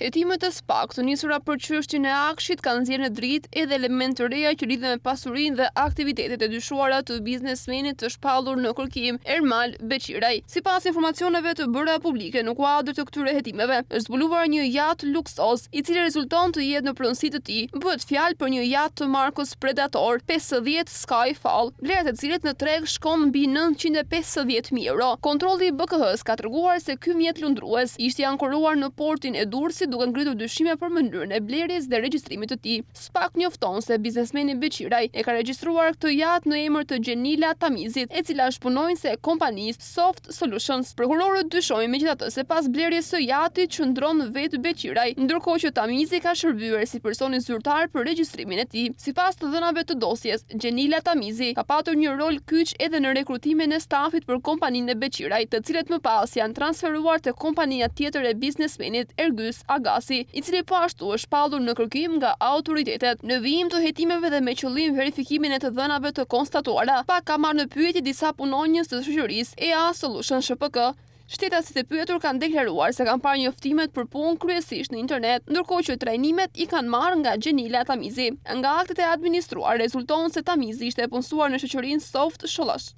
Hetimet e SPAK të nisura për çështjen e akshit kanë nxjerrë në dritë edhe elementë të reja që lidhen me pasurinë dhe aktivitetet e dyshuara të biznesmenit të shpallur në kërkim Ermal Beqiraj. Sipas informacioneve të bëra publike në kuadër të këtyre hetimeve, është zbuluar një jat luksoz, i cili rezulton të jetë në pronësi të tij. Bëhet fjalë për një jat të markës Predator 50 Skyfall, vlera e cilit në treg shkon mbi 950.000 euro. Kontrolli i BKH-s ka treguar se ky mjet lundrues ishte ankoruar në portin e Durrësit duke ngritur dyshime për mënyrën e blerjes dhe regjistrimit të tij. SPAK njofton se biznesmeni Beqiraj e ka regjistruar këtë jat në emër të Gjenila Tamizit, e cila është punonjëse e kompanisë Soft Solutions. Prokurorët dyshojnë megjithatë se pas blerjes së jatit qëndron vetë Beqiraj, ndërkohë që Tamizi ka shërbyer si personi zyrtar për regjistrimin e tij. Sipas të dhënave të dosjes, Gjenila Tamizi ka patur një rol kyç edhe në rekrutimin e stafit për kompaninë e Beqiraj, të cilët më pas janë transferuar te kompania tjetër e biznesmenit Ergys Agasi, i cili po ashtu është shpallur në kërkim nga autoritetet. Në vijim të hetimeve dhe me qëllim verifikimin e të dhënave të konstatuara, SPAK ka marrë në pyetje disa punonjës të shoqërisë EA Solution SHPK. Shtetasit e pyetur kanë deklaruar se kanë parë njoftimet për punë kryesisht në internet, ndërkohë që trajnimet i kanë marrë nga Gjenila Tamizi. Nga aktet e administruar rezulton se Tamizi ishte punësuar në shoqërinë Soft Solutions.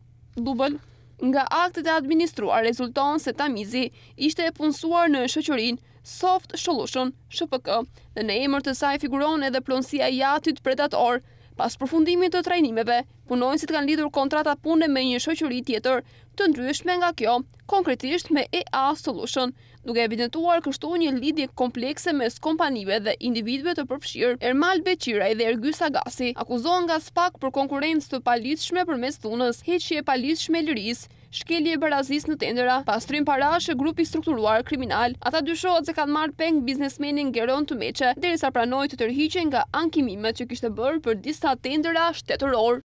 Nga aktet e administruar rezulton se Tamizi ishte punësuar në shoqërinë Soft Solution SHPK dhe në emër të saj figuron edhe pronësia e jatit Predator. Pas përfundimit të trajnimeve, punonjësit kanë lidhur kontrata pune me një shoqëri tjetër të ndryshme nga kjo, konkretisht me EA Solution, duke evidentuar kështu një lidhje komplekse mes kompanive dhe individëve të përfshirë. Ermal Beqiraj dhe Ergys Agasi akuzohen nga SPAK për konkurrencë të paligjshme përmes dhunës, heqje e paligjshme lirisë, shkelje barazisë në tendera, pastrim parash e grupi strukturuar kriminal. Ata dyshohet se kanë marrë peng biznesmenin Geron Tumeçe, derisa pranoi të tërhiqej nga ankimimet që kishte bërë për disa tendera shtetëror.